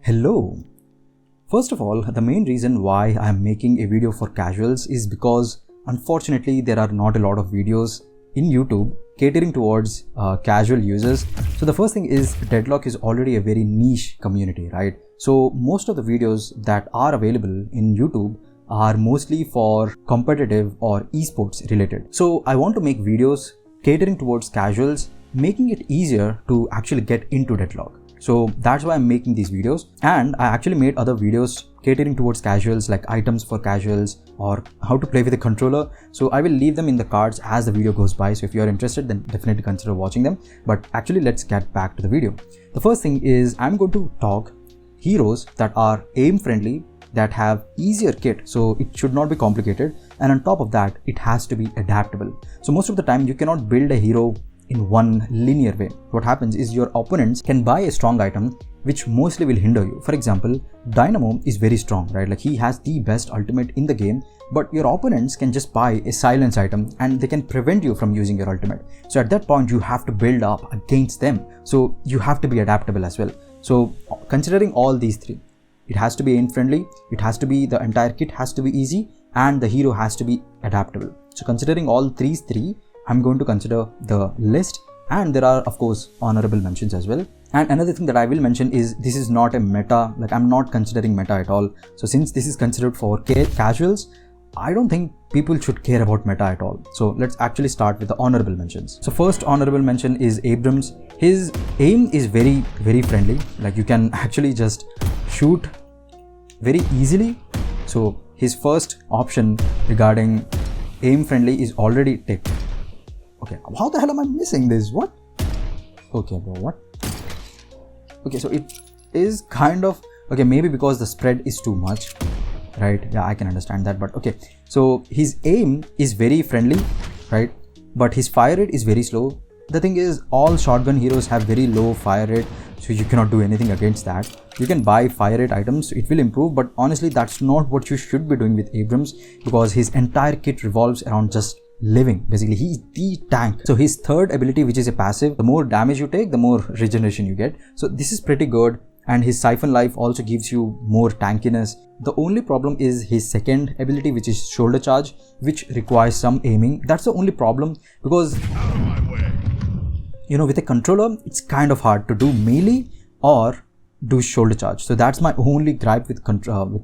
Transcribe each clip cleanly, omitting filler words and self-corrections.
Hello! First of all, the main reason why I am making a video for casuals is because unfortunately there are not a lot of videos in YouTube catering towards casual users. So the first thing is Deadlock is already a very niche community, right? So most of the videos that are available in YouTube are mostly for competitive or esports related. So I want to make videos catering towards casuals, making it easier to actually get into Deadlock. So that's why I'm making these videos, and I actually made other videos catering towards casuals like items for casuals or how to play with a controller. So I will leave them in the cards as the video goes by. So if you're interested, then definitely consider watching them. But actually let's get back to the video. The first thing is I'm going to talk heroes that are aim friendly, that have easier kit, so it should not be complicated, and on top of that it has to be adaptable. So most of the time you cannot build a hero in one linear way. What happens is your opponents can buy a strong item which mostly will hinder you. For example, Dynamo is very strong, right? Like he has the best ultimate in the game, but your opponents can just buy a silence item and they can prevent you from using your ultimate. So at that point you have to build up against them. So you have to be adaptable as well. So considering all these three, it has to be aim friendly, it has to be, the entire kit has to be easy, and the hero has to be adaptable. So considering all these three, I'm going to consider the list, and there are of course honorable mentions as well. And another thing that I will mention is this is not a meta, like I'm not considering meta at all. So since this is considered for casuals, I don't think people should care about meta at all. So let's actually start with the honorable mentions. So first honorable mention is Abrams. His aim is very friendly, like you can actually just shoot very easily. So his first option regarding aim friendly is already ticked. Okay, how the hell am I missing this? What? Okay, bro, what? Okay, so it is kind of, okay, maybe because the spread is too much, right? Yeah, I can understand that, but okay. So his aim is very friendly, right? But his fire rate is very slow. The thing is, all shotgun heroes have very low fire rate, so you cannot do anything against that. You can buy fire rate items, it will improve, but honestly, that's not what you should be doing with Abrams, because his entire kit revolves around just living. Basically, he's the tank. So his third ability, which is a passive, the more damage you take, the more regeneration you get. So this is pretty good. And his siphon life also gives you more tankiness. The only problem is his second ability, which is shoulder charge, which requires some aiming. That's the only problem, because you know, with a controller, it's kind of hard to do melee or do shoulder charge. So that's my only gripe with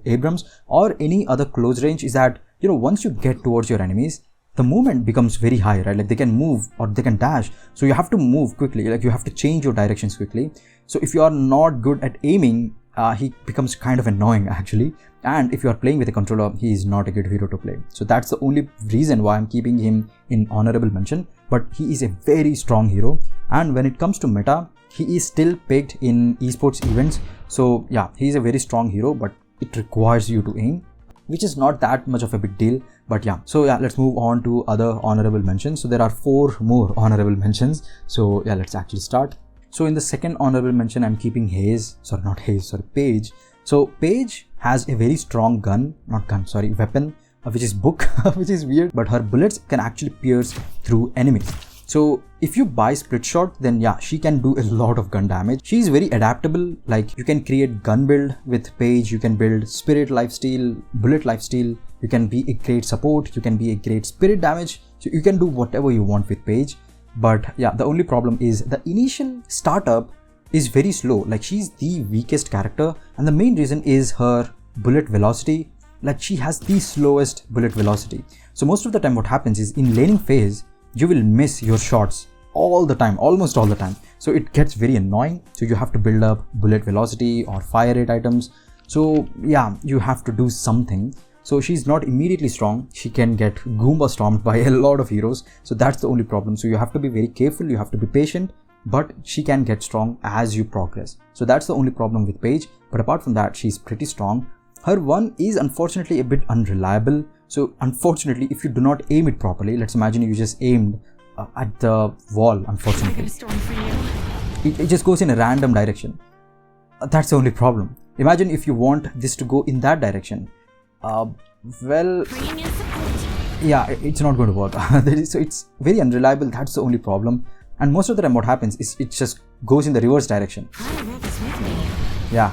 Abrams or any other close range, is that, you know, once you get towards your enemies, the movement becomes very high, right? Like they can move or they can dash. So you have to move quickly, like you have to change your directions quickly. So if you are not good at aiming, he becomes kind of annoying actually. And if you are playing with a controller, he is not a good hero to play. So that's the only reason why I'm keeping him in honorable mention. But he is a very strong hero. And when it comes to meta, he is still picked in esports events. So yeah, he is a very strong hero, but it requires you to aim, which is not that much of a big deal. But yeah, so yeah, let's move on to other honorable mentions. So there are 4 more honorable mentions. So yeah, let's actually start. So in the second honorable mention, I'm keeping Paige. So Paige has a very strong weapon, which is book, which is weird, but her bullets can actually pierce through enemies. So if you buy split shot, then yeah, she can do a lot of gun damage. She's very adaptable. Like you can create gun build with Paige, you can build spirit lifesteal, bullet lifesteal, you can be a great support, you can be a great spirit damage. So you can do whatever you want with Paige. But yeah, the only problem is the initial startup is very slow. Like she's the weakest character, and the main reason is her bullet velocity. Like she has the slowest bullet velocity. So most of the time what happens is in laning phase, you will miss your shots all the time, almost all the time. So it gets very annoying. So you have to build up bullet velocity or fire rate items. So yeah, you have to do something. So she's not immediately strong. She can get Goomba stomped by a lot of heroes. So that's the only problem. So you have to be very careful, you have to be patient, but she can get strong as you progress. So that's the only problem with Paige. But apart from that, she's pretty strong. Her one is unfortunately a bit unreliable. So unfortunately, if you do not aim it properly, let's imagine you just aimed at the wall, unfortunately. It just goes in a random direction. That's the only problem. Imagine if you want this to go in that direction. Well, yeah, it's not going to work. So it's very unreliable. That's the only problem. And most of the time what happens is it just goes in the reverse direction. Yeah,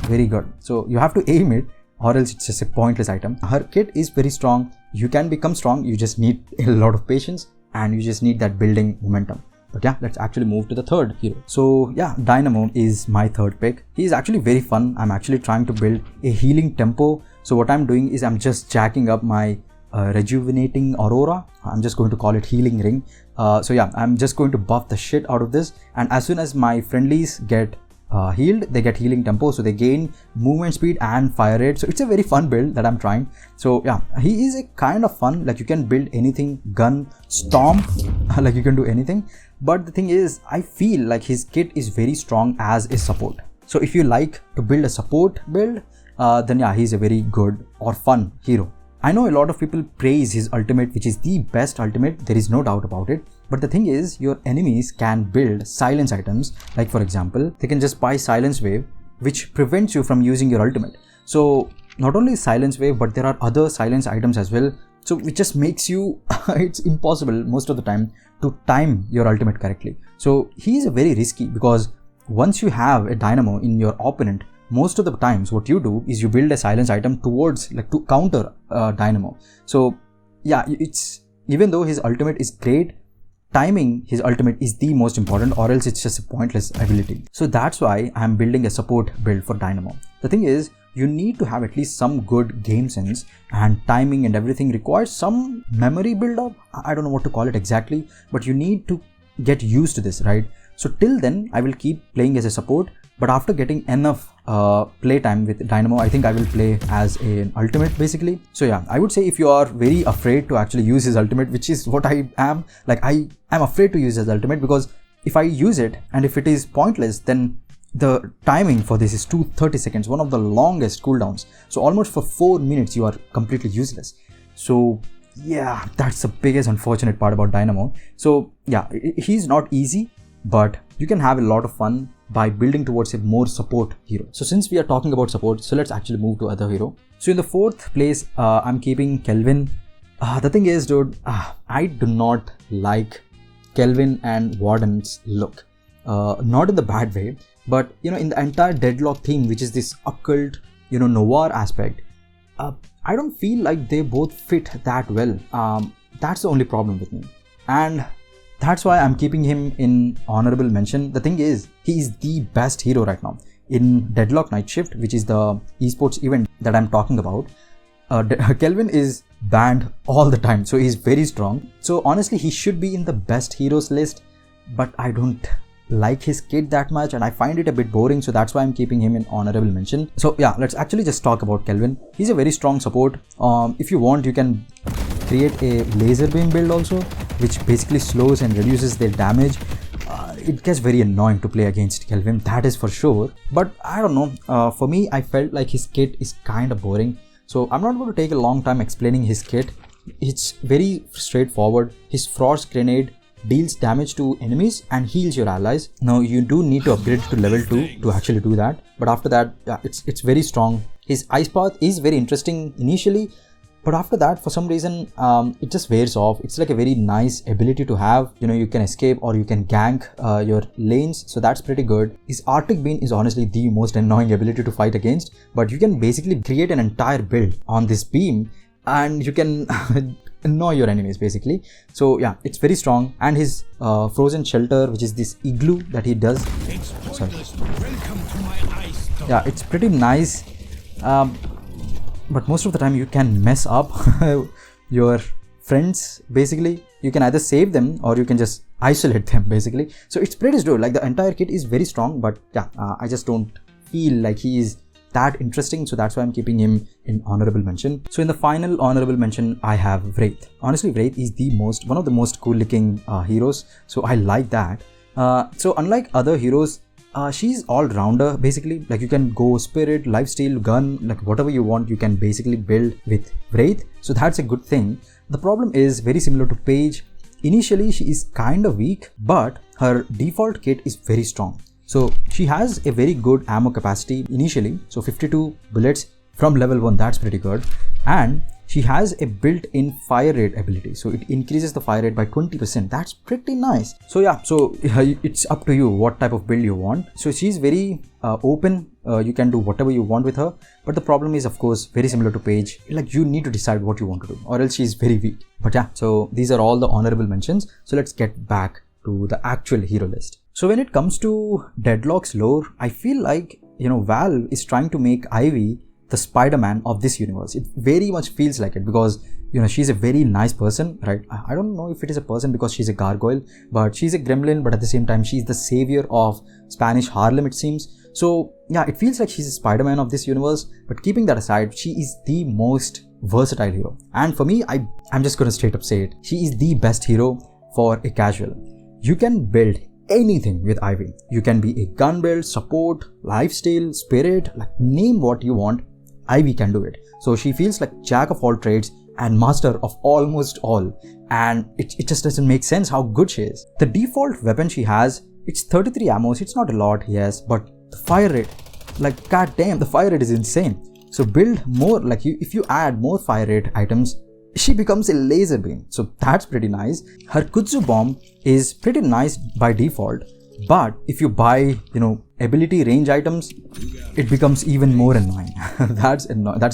very good. So you have to aim it, or else it's just a pointless item. Her kit is very strong. You can become strong. You just need a lot of patience, and you just need that building momentum. But yeah, let's actually move to the third hero. So yeah, Dynamo is my third pick. He's actually very fun. I'm actually trying to build a healing tempo. So what I'm doing is I'm just jacking up my rejuvenating aurora. I'm just going to call it healing ring. So yeah, I'm just going to buff the shit out of this, and as soon as my friendlies get healed, they get healing tempo, so they gain movement speed and fire rate. So it's a very fun build that I'm trying. So yeah, he is a kind of fun, like you can build anything, gun, stomp, like you can do anything. But the thing is, I feel like his kit is very strong as a support. So if you like to build a support build, then yeah, he's a very good or fun hero. I know a lot of people praise his ultimate, which is the best ultimate, there is no doubt about it. But the thing is, your enemies can build silence items. Like for example, they can just buy silence wave, which prevents you from using your ultimate. So not only silence wave, but there are other silence items as well. So it just makes you, it's impossible most of the time to time your ultimate correctly. So he is a very risky, because once you have a Dynamo in your opponent, most of the times what you do is you build a silence item towards, like, to counter Dynamo. So yeah, it's, even though his ultimate is great, timing his ultimate is the most important, or else it's just a pointless ability. So that's why I'm building a support build for Dynamo. The thing is, you need to have at least some good game sense, and timing and everything requires some memory build up. I don't know what to call it exactly, but you need to get used to this, right? So till then, I will keep playing as a support, but after getting enough playtime with Dynamo, I think I will play as an ultimate basically. So yeah, I would say if you are very afraid to actually use his ultimate, which is what I am, like I am afraid to use his ultimate, because if I use it and if it is pointless, then the timing for this is 230 seconds, one of the longest cooldowns. So almost for 4 minutes you are completely useless. So yeah, that's the biggest unfortunate part about Dynamo. So yeah, he's not easy, but you can have a lot of fun by building towards a more support hero. So since we are talking about support, so let's actually move to other hero. So in the fourth place, I'm keeping Kelvin. The thing is, dude, I do not like Kelvin and Warden's look. Not in the bad way, but you know, in the entire Deadlock theme, which is this occult, you know, noir aspect, I don't feel like they both fit that well. That's the only problem with me, and that's why I'm keeping him in honorable mention. The thing is, he is the best hero right now in Deadlock Night Shift, which is the esports event that I'm talking about. Kelvin is banned all the time, so he's very strong. So honestly, he should be in the best heroes list, but I don't like his kit that much, and I find it a bit boring, so that's why I'm keeping him in honorable mention. So yeah, let's actually just talk about Kelvin. He's a very strong support. If you want, you can create a laser beam build also, which basically slows and reduces their damage. It gets very annoying to play against Kelvin, that is for sure. But I don't know, for me, I felt like his kit is kind of boring. So I'm not going to take a long time explaining his kit. It's very straightforward. His frost grenade deals damage to enemies and heals your allies. Now you do need to upgrade to level 2 to actually do that, but after that, yeah, it's very strong. His ice path is very interesting initially, but after that, for some reason, it just wears off. It's like a very nice ability to have. You know, you can escape or you can gank your lanes, so that's pretty good. His Arctic Beam is honestly the most annoying ability to fight against, but you can basically create an entire build on this beam and you can annoy your enemies basically. So yeah, it's very strong. And his frozen shelter, which is this igloo that he does, yeah, it's pretty nice. But most of the time you can mess up your friends basically. You can either save them or you can just isolate them basically. So it's pretty good. Like, the entire kit is very strong, but yeah, I just don't feel like he is that interesting, so that's why I'm keeping him in honorable mention. So in the final honorable mention, I have Wraith. Honestly, Wraith is one of the most cool looking heroes, so I like that. So unlike other heroes, she's all-rounder basically. Like, you can go spirit, lifesteal, gun, like whatever you want, you can basically build with Wraith. So that's a good thing. The problem is very similar to Paige. Initially, she is kind of weak, but her default kit is very strong. So she has a very good ammo capacity initially. So 52 bullets from level 1, that's pretty good. And she has a built-in fire rate ability, so it increases the fire rate by 20%. That's pretty nice. So yeah, so it's up to you what type of build you want. So she's very open, you can do whatever you want with her, but the problem is, of course, very similar to Paige, like you need to decide what you want to do, or else she's very weak. But yeah, so these are all the honorable mentions. So let's get back to the actual hero list. So when it comes to Deadlock's lore, I feel like, you know, Valve is trying to make Ivy the Spider-Man of this universe. It very much feels like it, because, you know, she's a very nice person, right? I don't know if it is a person because she's a gargoyle, but she's a gremlin, but at the same time she's the savior of Spanish Harlem, it seems. So yeah, it feels like she's a Spider-Man of this universe. But keeping that aside, she is the most versatile hero, and for me, I'm just gonna straight up say it, she is the best hero for a casual. You can build anything with Ivy. You can be a gun build, support, lifesteal, spirit, like name what you want, Ivy can do it. So she feels like jack of all trades and master of almost all, and it just doesn't make sense how good she is. The default weapon she has, it's 33 ammos. It's not a lot, yes, but the fire rate, like goddamn, the fire rate is insane. So build more, like if you add more fire rate items, she becomes a laser beam. So that's pretty nice. Her Kudzu bomb is pretty nice by default, but if you buy, you know, ability range items, it becomes even more annoying. That's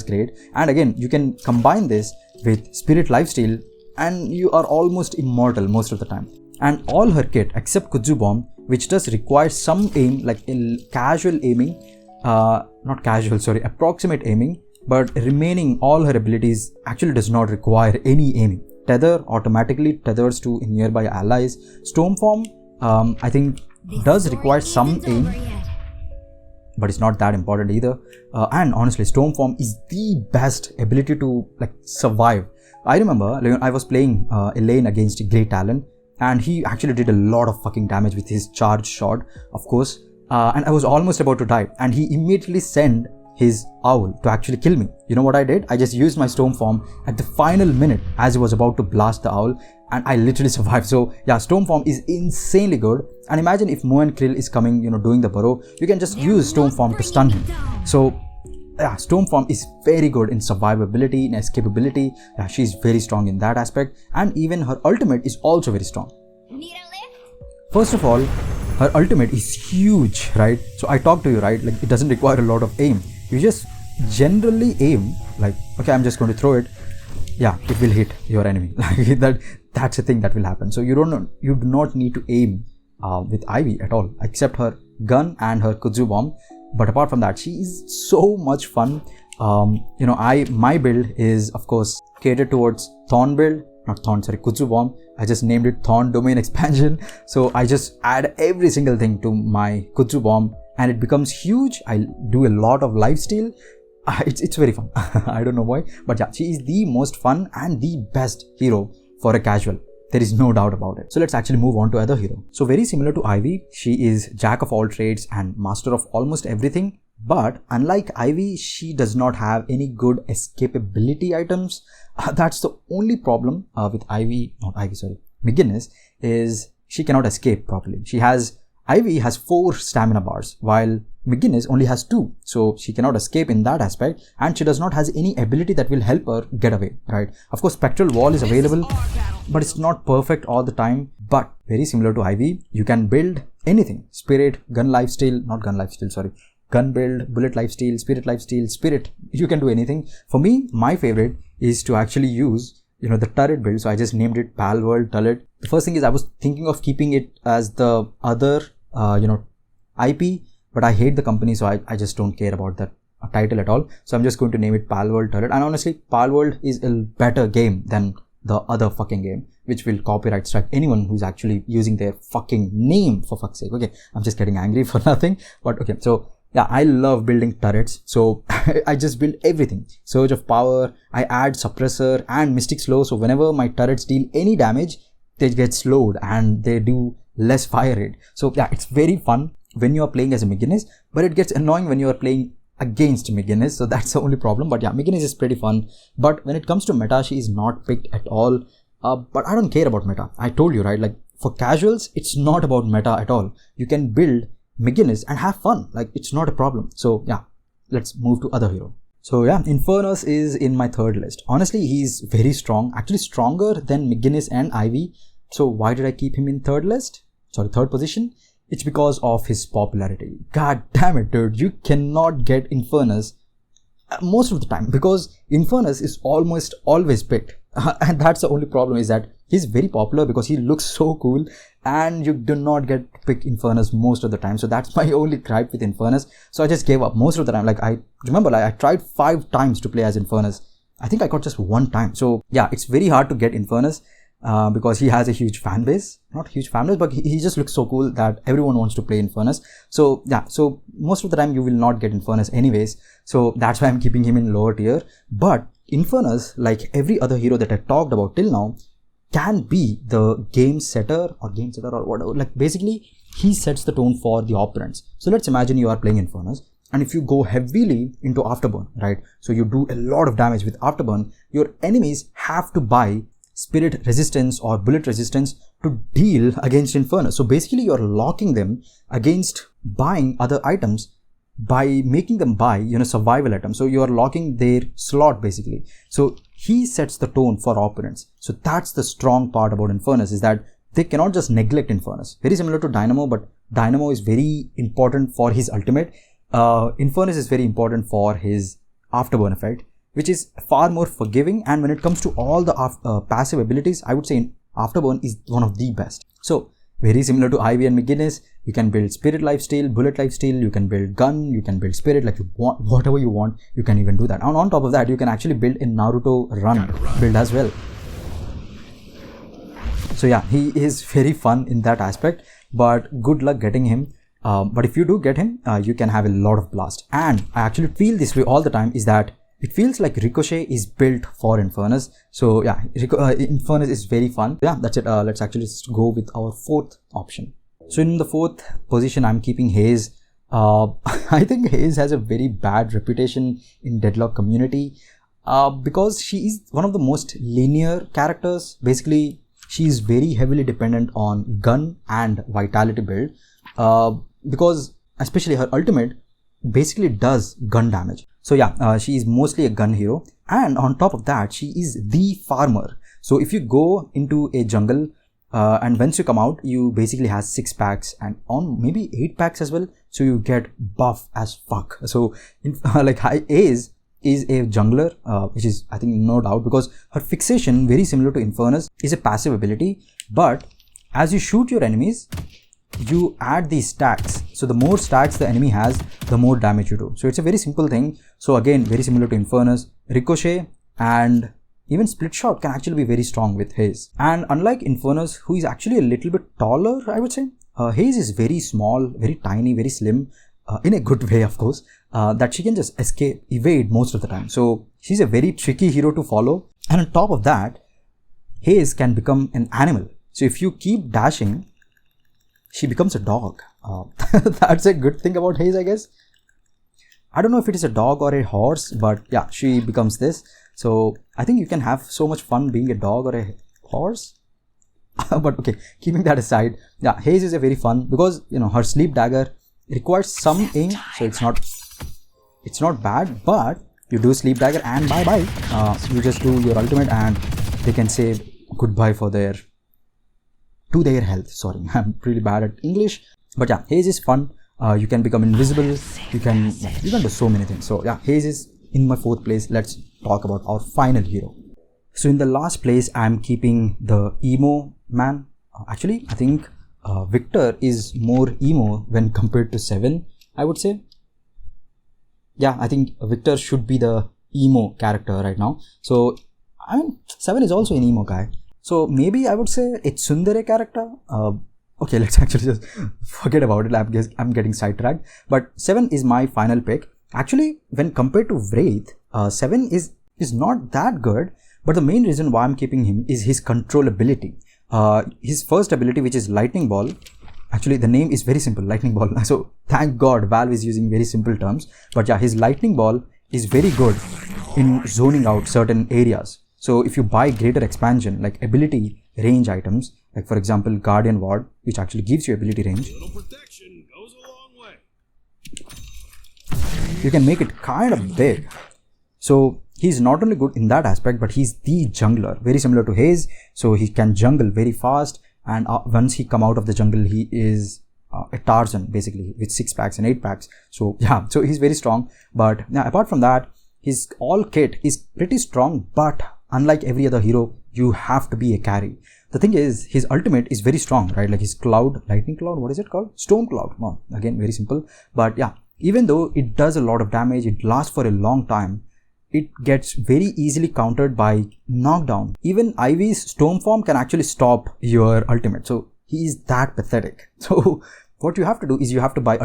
great. And again, you can combine this with spirit lifesteal and you are almost immortal most of the time. And all her kit except Kudzu bomb, which does require some aim, like in casual aiming, approximate aiming, but remaining all her abilities actually does not require any aiming. Tether automatically tethers to nearby allies. Stormform, I think does require some aim, but it's not that important either. And honestly, Stormform is the best ability to like survive. I remember I was playing a lane against Great Talon, and he actually did a lot of fucking damage with his charge shot, of course. And I was almost about to die, and he immediately sent his owl to actually kill me. You know what I did? I just used my Stormform at the final minute as he was about to blast the owl, and I literally survived. So yeah, Stormform is insanely good. And imagine if Moen Krill is coming, you know, doing the burrow, you can just use Stormform to stun him. So yeah, Stormform is very good in survivability, in escapability. Yeah, she's very strong in that aspect, and even her ultimate is also very strong. Need a lift? First of all, her ultimate is huge, right? So I talked to you, right? Like it doesn't require a lot of aim. You just generally aim, like, okay, I'm just going to throw it. Yeah, it will hit your enemy. Like that's a thing that will happen. So you do not need to aim with Ivy at all, except her gun and her Kudzu bomb. But apart from that, she is so much fun. You know, my build is of course catered towards Thorn build, Kudzu bomb. I just named it Thorn domain expansion. So I just add every single thing to my Kudzu bomb, and it becomes huge. I do a lot of lifesteal. It's very fun. I don't know why, but yeah, she is the most fun and the best hero for a casual. There is no doubt about it. So let's actually move on to other hero. So very similar to Ivy, she is jack of all trades and master of almost everything. But unlike Ivy, she does not have any good escapability items. That's the only problem with McGinnis, is she cannot escape properly. Ivy has 4 stamina bars, while McGinnis only has 2. So she cannot escape in that aspect, and she does not have any ability that will help her get away, right? Of course, Spectral Wall is available, but it's not perfect all the time. But very similar to Ivy, you can build anything. Spirit, gun build, bullet lifesteal, spirit lifesteal, spirit. You can do anything. For me, my favorite is to actually use, you know, the turret build. So I just named it Pal World Turret. The first thing is I was thinking of keeping it as the other, IP, but I hate the company, so I just don't care about that title at all. So I'm just going to name it Pal World Turret. And honestly, Pal World is a better game than the other fucking game, which will copyright strike anyone who's actually using their fucking name, for fuck's sake. Okay, I'm just getting angry for nothing, but okay. So yeah, I love building turrets. So I just build everything. Surge of Power, I add Suppressor and Mystic Slow. So whenever my turrets deal any damage, they get slowed and they do less fire rate. So yeah, it's very fun when you are playing as a McGinnis, but it gets annoying when you are playing against McGinnis. So that's the only problem. But yeah, McGinnis is pretty fun. But when it comes to meta, she is not picked at all. But I don't care about meta. I told you, right? Like for casuals, it's not about meta at all. You can build McGinnis and have fun. Like it's not a problem. So yeah, let's move to other hero. So yeah, Infernus is in my third list. Honestly, he's very strong, actually stronger than McGinnis and Ivy. So why did I keep him in third position? It's because of his popularity. God damn it, dude, you cannot get Infernus most of the time because Infernus is almost always picked. And that's the only problem, is that he's very popular because he looks so cool and you do not get to pick Infernus most of the time. So that's my only gripe with Infernus. So I just gave up most of the time. Like I remember, I tried 5 times to play as Infernus. I think I got just 1 time. So yeah, it's very hard to get Infernus because he has a huge fan base. Not huge fan base, but he just looks so cool that everyone wants to play Infernus. So yeah, so most of the time you will not get Infernus anyways. So that's why I'm keeping him in lower tier. But Infernus, like every other hero that I talked about till now, can be the game setter or whatever. Like basically, he sets the tone for the opponents. So let's imagine you are playing Infernus, and if you go heavily into Afterburn, right? So you do a lot of damage with Afterburn, your enemies have to buy spirit resistance or bullet resistance to deal against Infernus. So basically, you're locking them against buying other items by making them buy, survival items. So you are locking their slot basically. So he sets the tone for opponents. So that's the strong part about Infernus, is that they cannot just neglect Infernus. Very similar to Dynamo, but Dynamo is very important for his ultimate. Infernus is very important for his Afterburn effect, which is far more forgiving. And when it comes to all the passive abilities, I would say Afterburn is one of the best. So very similar to Ivy and McGinnis, you can build Spirit Lifesteal, Bullet Lifesteal, you can build Gun, you can build Spirit, like you want, whatever you want, you can even do that. And on top of that, you can actually build a Naruto run build as well. So yeah, he is very fun in that aspect, but good luck getting him. But if you do get him, you can have a lot of blast. And I actually feel this way all the time, is that it feels like Ricochet is built for Infernus. So yeah, Infernus is very fun. Yeah, that's it. Let's actually just go with our 4th option. So in the 4th position, I'm keeping Haze. I think Haze has a very bad reputation in Deadlock community because she is one of the most linear characters. Basically, she is very heavily dependent on gun and vitality build because especially her ultimate basically does gun damage. So yeah, she is mostly a gun hero, and on top of that, she is the farmer. So if you go into a jungle and once you come out, you basically has 6 packs and on maybe 8 packs as well. So you get buff as fuck. So like Haze is a jungler, which is I think no doubt, because her fixation, very similar to Infernus, is a passive ability. But as you shoot your enemies, you add these stacks. So the more stacks the enemy has, the more damage you do. So it's a very simple thing. So again, very similar to Infernus, Ricochet and even Split Shot can actually be very strong with Haze. And unlike Infernus, who is actually a little bit taller, I would say, Haze is very small, very tiny, very slim, in a good way, of course, that she can just evade most of the time. So she's a very tricky hero to follow. And on top of that, Haze can become an animal. So if you keep dashing, she becomes a dog. That's a good thing about Haze, I guess. I don't know if it is a dog or a horse, but yeah, she becomes this. So I think you can have so much fun being a dog or a horse. But okay, keeping that aside, yeah, Haze is a very fun because her sleep dagger requires some aim, so it's not bad. But you do sleep dagger and bye bye. You just do your ultimate and they can say goodbye to their health. Sorry, I'm really bad at English. But yeah, Haze is fun. You can become invisible. You can do so many things. So yeah, Haze is in my 4th place. Let's talk about our final hero. So in the last place, I'm keeping the emo man. Actually, I think Victor is more emo when compared to 7, I would say. Yeah, I think Victor should be the emo character right now. So I mean, 7 is also an emo guy. So maybe I would say it's Tsundere character. Okay, let's actually just forget about it. I'm getting sidetracked. But 7 is my final pick. Actually, when compared to Wraith, 7 is not that good. But the main reason why I'm keeping him is his controllability. His first ability, which is Lightning Ball. Actually, the name is very simple, Lightning Ball. So thank God Valve is using very simple terms. But yeah, his Lightning Ball is very good in zoning out certain areas. So if you buy greater expansion, like ability range items, like for example, Guardian Ward, which actually gives you ability range, you can make it kind of big. So he's not only good in that aspect, but he's the jungler, very similar to Haze. So he can jungle very fast, and once he come out of the jungle, he is a Tarzan basically with 6 packs and 8 packs. So yeah, so he's very strong. But yeah, apart from that, his all kit is pretty strong, but unlike every other hero, you have to be a carry. The thing is, his ultimate is very strong, right? Like his lightning cloud, what is it called? Storm cloud. Well, again, very simple. But yeah, even though it does a lot of damage, it lasts for a long time, it gets very easily countered by knockdown. Even Ivy's storm form can actually stop your ultimate. So he is that pathetic. So what you have to do is you have to buy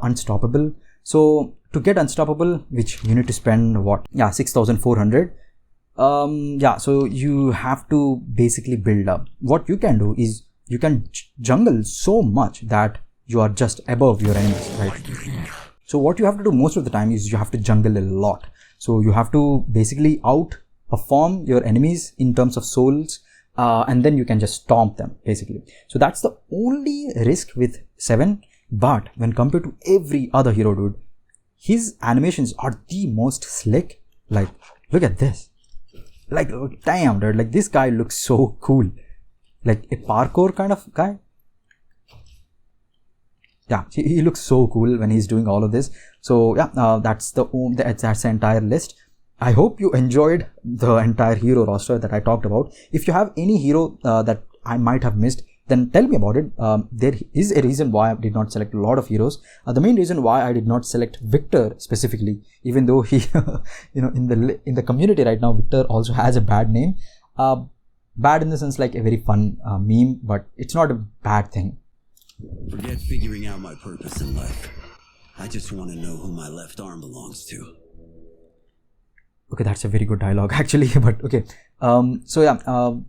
unstoppable. So to get unstoppable, which you need to spend what? Yeah, 6,400. Yeah, so you have to basically build up. What you can do is you can jungle so much that you are just above your enemies, right? So what you have to do most of the time is you have to jungle a lot. So you have to basically outperform your enemies in terms of souls, and then you can just stomp them basically. So that's the only risk with 7. But when compared to every other hero, dude, his animations are the most slick. Like, look at this. Like, damn, dude, like this guy looks so cool. Like a parkour kind of guy. Yeah, he looks so cool when he's doing all of this. So yeah, that's the entire list. I hope you enjoyed the entire hero roster that I talked about. If you have any hero that I might have missed, then tell me about it. There is a reason why I did not select a lot of heroes. The main reason why I did not select Victor specifically, even though he, in the community right now, Victor also has a bad name. Bad in the sense like a very fun meme, but it's not a bad thing. Forget figuring out my purpose in life. I just want to know who my left arm belongs to. Okay, that's a very good dialogue actually, but okay. So yeah,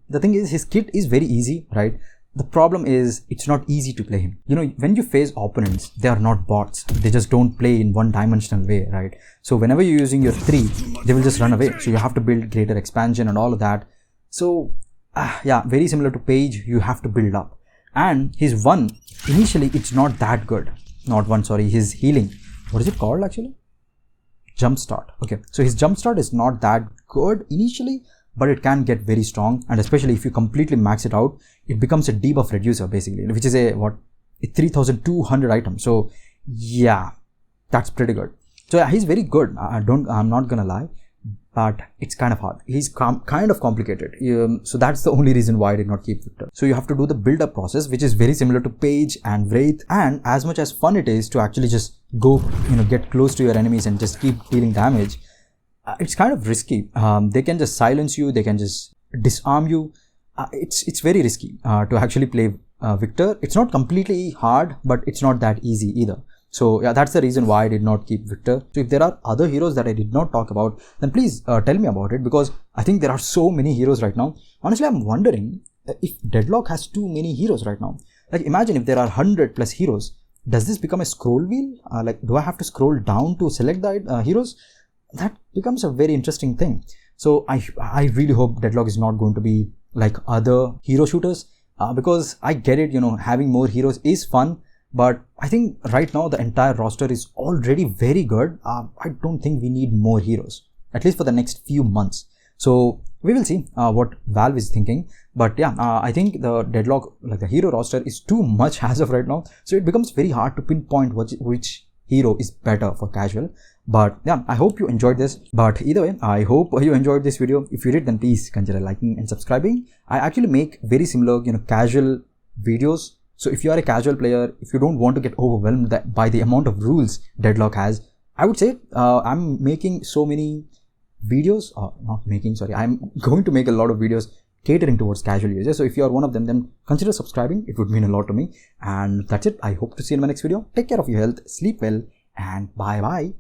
the thing is, his kit is very easy, right? The problem is it's not easy to play him. You know, when you face opponents, they are not bots. They just don't play in one-dimensional way, right? So whenever you're using your 3, they will just run away. So you have to build greater expansion and all of that. So yeah, very similar to Paige, you have to build up. And his 1, initially it's not that good. Not 1, sorry, his healing. What is it called actually? Jumpstart. Okay, so his jumpstart is not that good initially, but it can get very strong, and especially if you completely max it out, it becomes a debuff reducer basically, which is a 3,200 item. So yeah, that's pretty good. So yeah, he's very good. I'm not gonna lie, but it's kind of hard. He's kind of complicated. So that's the only reason why I did not keep Victor. So you have to do the build-up process, which is very similar to Paige and Wraith. And as much as fun it is to actually just go, get close to your enemies and just keep dealing damage, it's kind of risky. They can just silence you. They can just disarm you. It's very risky to actually play Victor. It's not completely hard, but it's not that easy either. So yeah, that's the reason why I did not keep Victor. So if there are other heroes that I did not talk about, then please tell me about it, because I think there are so many heroes right now. Honestly, I'm wondering if Deadlock has too many heroes right now. Like imagine if there are 100 plus heroes. Does this become a scroll wheel? Like do I have to scroll down to select the heroes? That becomes a very interesting thing. So I really hope Deadlock is not going to be like other hero shooters, because I get it, having more heroes is fun. But I think right now the entire roster is already very good. I don't think we need more heroes, at least for the next few months. So we will see what Valve is thinking. But yeah, I think the Deadlock, like the hero roster, is too much as of right now. So it becomes very hard to pinpoint which hero is better for casual. But yeah, I hope you enjoyed this. But either way, I hope you enjoyed this video. If you did, then please consider liking and subscribing. I actually make very similar, casual videos. So if you are a casual player, if you don't want to get overwhelmed by the amount of rules Deadlock has, I would say I'm making so many videos, I'm going to make a lot of videos catering towards casual users. So if you are one of them, then consider subscribing. It would mean a lot to me. And that's it. I hope to see you in my next video. Take care of your health, sleep well, and bye bye.